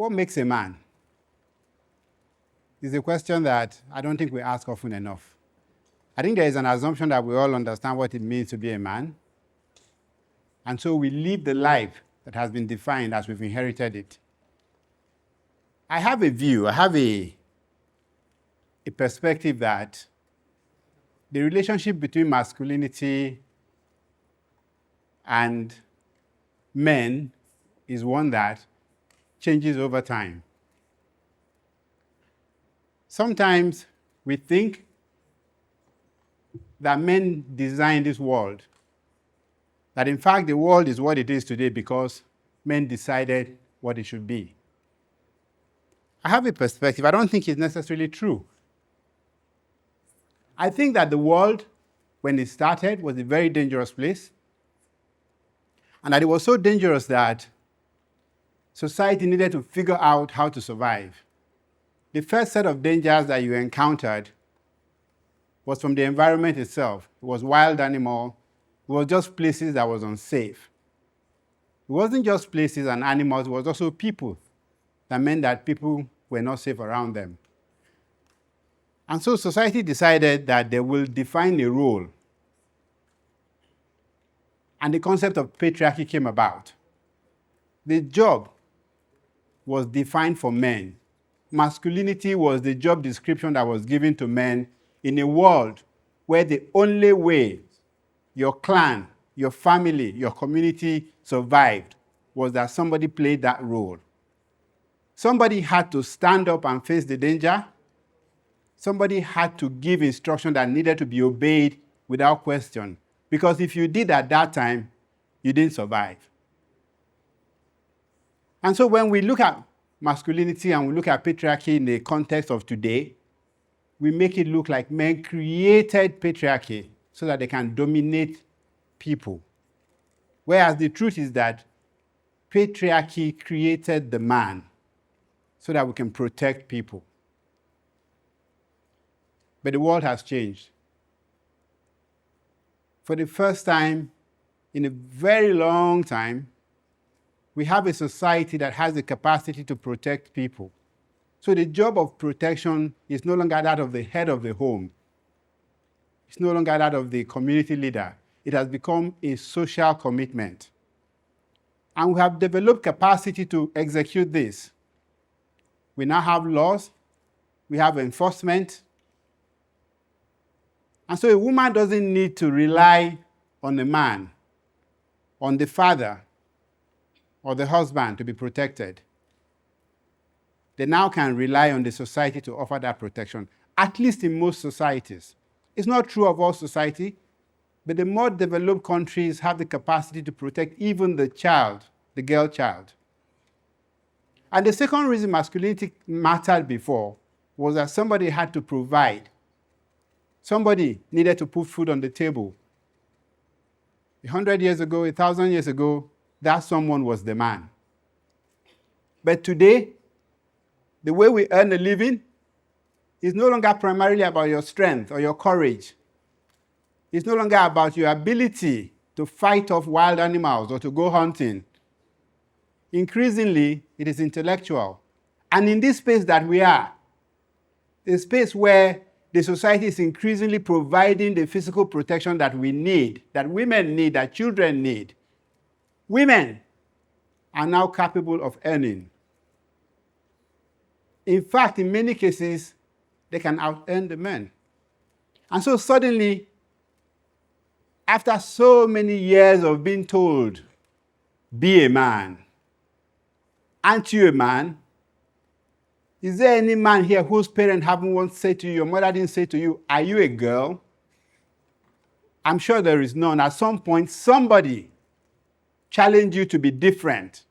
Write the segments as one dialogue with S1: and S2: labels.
S1: What makes a man? Is a question that I don't think we ask often enough. I think there is an assumption that we all understand what it means to be a man. And so we live the life that has been defined as we've inherited it. I have a view, I have a perspective that the relationship between masculinity and men is one that changes over time. Sometimes we think that men designed this world, that in fact the world is what it is today because men decided what it should be. I have a perspective. I don't think it's necessarily true. I think that the world, when it started, was a very dangerous place, and that it was so dangerous that society needed to figure out how to survive. The first set of dangers that you encountered was from the environment itself. It was wild animal. It was just places that was unsafe. It wasn't just places and animals, it was also people. That meant that people were not safe around them. And so society decided that they will define a role. And the concept of patriarchy came about. The job was defined for men. Masculinity was the job description that was given to men in a world where the only way your clan, your family, your community survived was that somebody played that role. Somebody had to stand up and face the danger. Somebody had to give instruction that needed to be obeyed without question. Because if you did at that time, you didn't survive. And so when we look at masculinity and we look at patriarchy in the context of today, we make it look like men created patriarchy so that they can dominate people. Whereas the truth is that patriarchy created the man so that we can protect people. But the world has changed. For the first time in a very long time, we have a society that has the capacity to protect people. So the job of protection is no longer that of the head of the home. It's no longer that of the community leader. It has become a social commitment. And we have developed capacity to execute this. We now have laws, we have enforcement. And so a woman doesn't need to rely on a man, on the father, or the husband to be protected. They now can rely on the society to offer that protection, at least in most societies. It's not true of all society, but the more developed countries have the capacity to protect even the child, the girl child. And the second reason masculinity mattered before was that somebody had to provide. Somebody needed to put food on the table. 100 years ago, 1,000 years ago, that someone was the man. But today, the way we earn a living is no longer primarily about your strength or your courage. It's no longer about your ability to fight off wild animals or to go hunting. Increasingly, it is intellectual. And in this space that we are, a space where the society is increasingly providing the physical protection that we need, that women need, that children need, women are now capable of earning. In fact, in many cases, they can out-earn the men. And so suddenly, after so many years of being told, be a man, aren't you a man? Is there any man here whose parents haven't once said to you, your mother didn't say to you, are you a girl? I'm sure there is none. At some point, somebody challenged you to be different.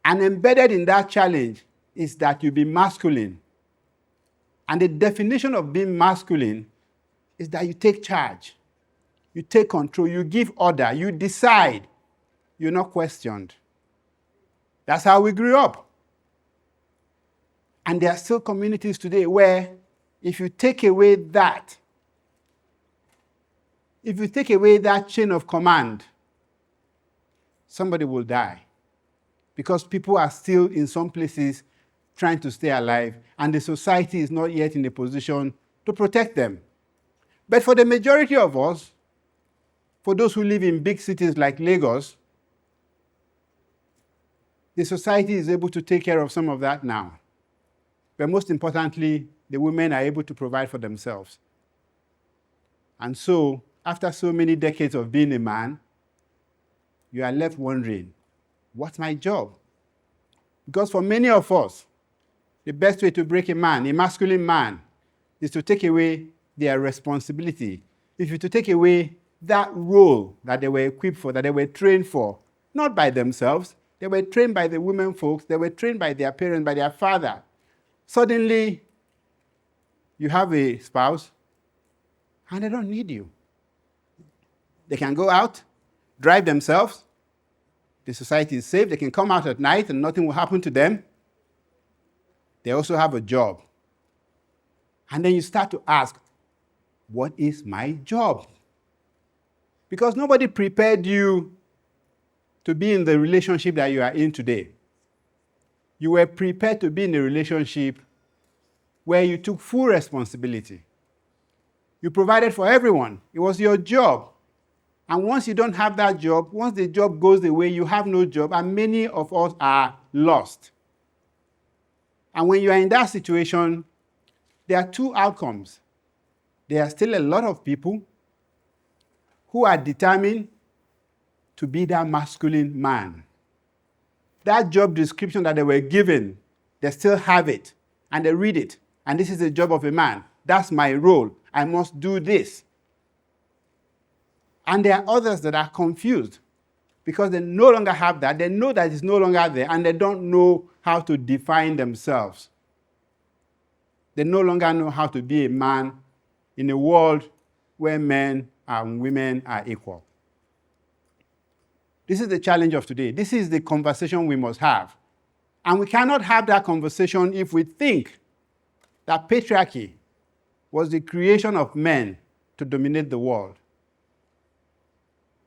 S1: And embedded in that challenge is that you be masculine. And the definition of being masculine is that you take charge, you take control, you give order, you decide, you're not questioned. That's how we grew up. And there are still communities today where if you take away that, if you take away that chain of command, somebody will die. because people are still in some places trying to stay alive, and the society is not yet in a position to protect them. But for the majority of us, for those who live in big cities like Lagos, the society is able to take care of some of that now. But most importantly, the women are able to provide for themselves. And so, after so many decades of being a man, you are left wondering, what's my job? Because for many of us, the best way to break a man, a masculine man, is to take away their responsibility. If you to take away that role that they were equipped for, that they were trained for, not by themselves, they were trained by the women folks, they were trained by their parents, by their father. Suddenly, you have a spouse, and they don't need you. They can go out, drive themselves. The society is safe. They can come out at night and nothing will happen to them. They also have a job. And then you start to ask, what is my job? Because nobody prepared you to be in the relationship that you are in today. You were prepared to be in a relationship where you took full responsibility. You provided for everyone. It was your job. And once you don't have that job, once the job goes away, you have no job, and many of us are lost. And when you are in that situation, there are two outcomes. There are still a lot of people who are determined to be that masculine man. That job description that they were given, they still have it, and they read it. And this is the job of a man. That's my role. I must do this. And there are others that are confused because they no longer have that. They know that it's no longer there, and they don't know how to define themselves. They no longer know how to be a man in a world where men and women are equal. This is the challenge of today. This is the conversation we must have. And we cannot have that conversation if we think that patriarchy was the creation of men to dominate the world.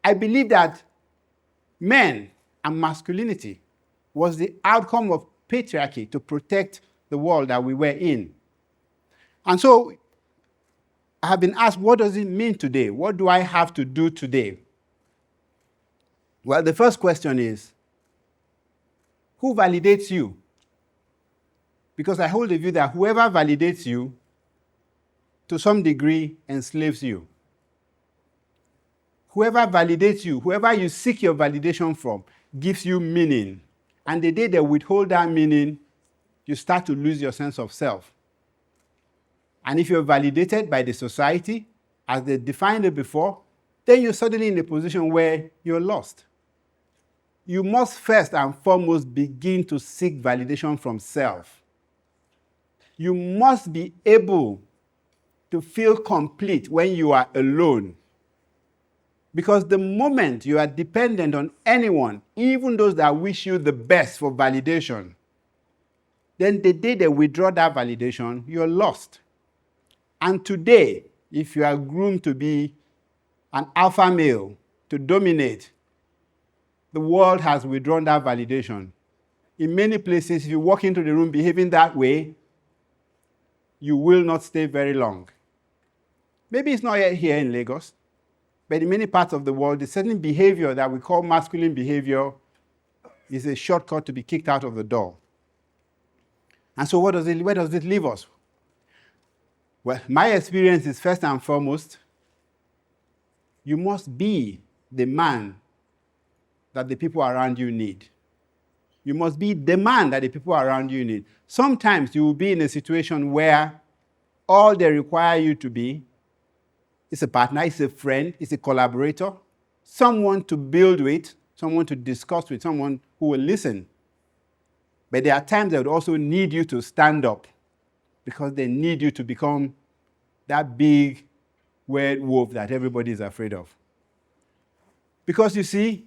S1: I believe that men and masculinity was the outcome of patriarchy to protect the world that we were in. And so I have been asked, what does it mean today? What do I have to do today? Well, the first question is, who validates you? Because I hold the view that whoever validates you, to some degree, enslaves you. Whoever validates you, whoever you seek your validation from, gives you meaning. And the day they withhold that meaning, you start to lose your sense of self. And if you're validated by the society, as they defined it before, then you're suddenly in a position where you're lost. You must first and foremost begin to seek validation from self. You must be able to feel complete when you are alone. Because the moment you are dependent on anyone, even those that wish you the best for validation, then the day they withdraw that validation, you're lost. And today, if you are groomed to be an alpha male, to dominate, the world has withdrawn that validation. In many places, if you walk into the room behaving that way, you will not stay very long. Maybe it's not yet here in Lagos, but in many parts of the world, the certain behavior that we call masculine behavior is a shortcut to be kicked out of the door. And so where does it leave us? Well, my experience is first and foremost, you must be the man that the people around you need. You must be the man that the people around you need. Sometimes you will be in a situation where all they require you to be is a partner, is a friend, is a collaborator, someone to build with, someone to discuss with, someone who will listen. But there are times they would also need you to stand up because they need you to become that big werewolf that everybody is afraid of. Because you see,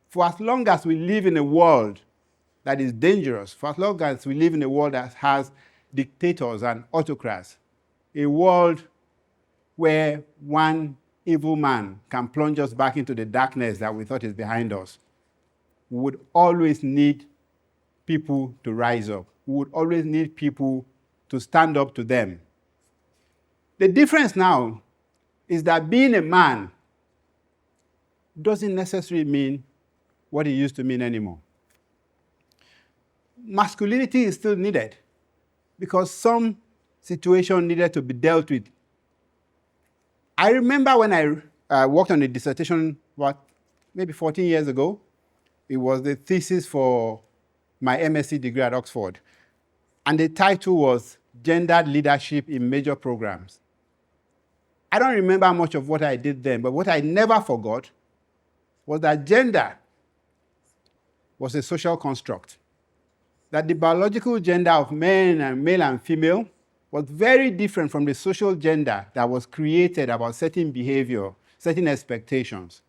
S1: for as long as we live in a world that is dangerous, for as long as we live in a world that has dictators and autocrats, a world where one evil man can plunge us back into the darkness that we thought is behind us, we would always need people to rise up. We would always need people to stand up to them. The difference now is that being a man doesn't necessarily mean what it used to mean anymore. Masculinity is still needed because some situation needed to be dealt with. I remember when I worked on a dissertation, maybe 14 years ago. It was the thesis for my MSc degree at Oxford. And the title was Gendered Leadership in Major Programs. I don't remember much of what I did then, but what I never forgot was that gender was a social construct. That the biological gender of men and male and female was very different from the social gender that was created about certain behavior, certain expectations.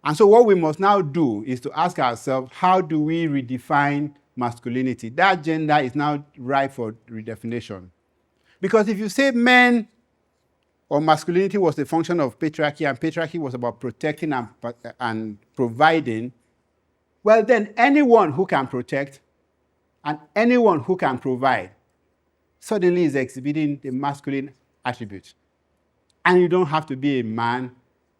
S1: And so what we must now do is to ask ourselves, how do we redefine masculinity? That gender is now ripe for redefinition. Because if you say men or masculinity was the function of patriarchy and patriarchy was about protecting and providing, well then anyone who can protect and anyone who can provide suddenly is exhibiting the masculine attributes. And you don't have to be a man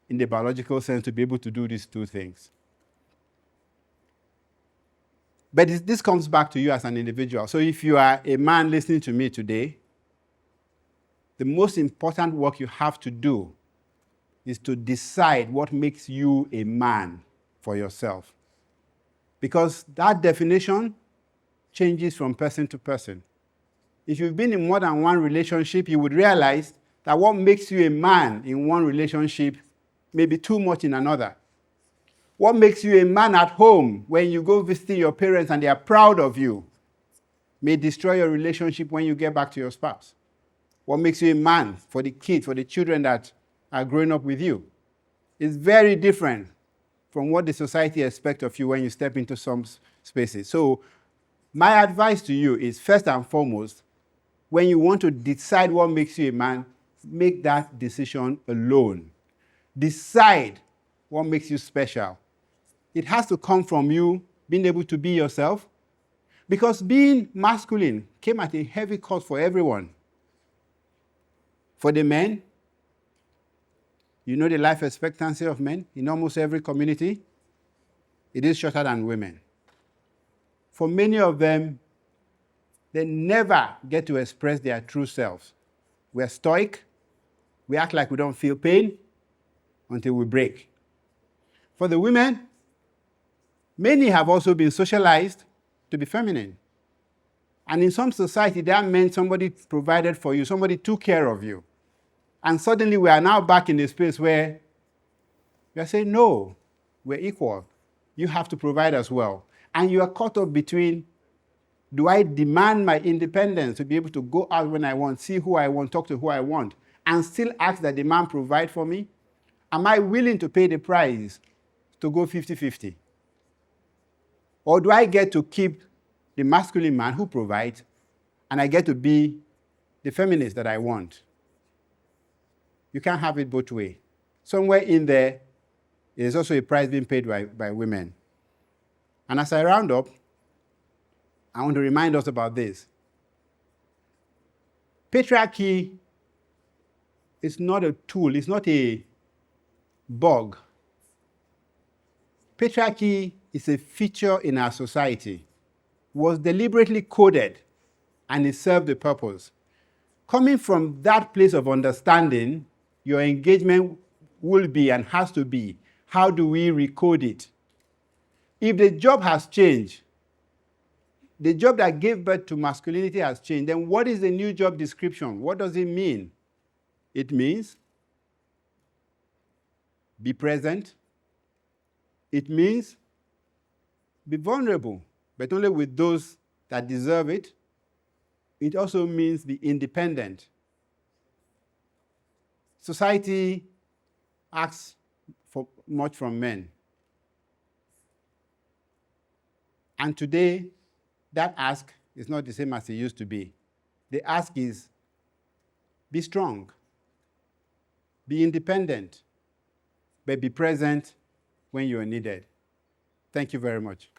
S1: in the biological sense to be able to do these two things. But this comes back to you as an individual. So if you are a man listening to me today, the most important work you have to do is to decide what makes you a man for yourself. Because that definition changes from person to person. If you've been in more than one relationship, you would realize that what makes you a man in one relationship may be too much in another. What makes you a man at home when you go visit your parents and they are proud of you may destroy your relationship when you get back to your spouse. What makes you a man for the kids, for the children that are growing up with you is very different from what the society expects of you when you step into some spaces. So my advice to you is, first and foremost, when you want to decide what makes you a man, make that decision alone. Decide what makes you special. It has to come from you being able to be yourself, because being masculine came at a heavy cost for everyone. For the men, you know the life expectancy of men in almost every community, it is shorter than women. For many of them, they never get to express their true selves. We're stoic, we act like we don't feel pain until we break. For the women, many have also been socialized to be feminine. And in some society, that meant somebody provided for you, somebody took care of you. And suddenly we are now back in a space where we are saying, no, we're equal. You have to provide as well. And you are caught up between, do I demand my independence to be able to go out when I want, see who I want, talk to who I want, and still ask that the man provide for me? Am I willing to pay the price to go 50-50? Or do I get to keep the masculine man who provides, and I get to be the feminist that I want? You can't have it both ways. Somewhere in there, there's also a price being paid by women. And as I round up, I want to remind us about this. Patriarchy is not a tool, it's not a bug. Patriarchy is a feature in our society, was deliberately coded, and it served a purpose. Coming from that place of understanding, your engagement will be and has to be, how do we recode it? If the job has changed, the job that gave birth to masculinity has changed, then what is the new job description? What does it mean? It means be present. It means be vulnerable, but only with those that deserve it. It also means be independent. Society asks for much from men. And today, that ask is not the same as it used to be. The ask is, be strong, be independent, but be present when you are needed. Thank you very much.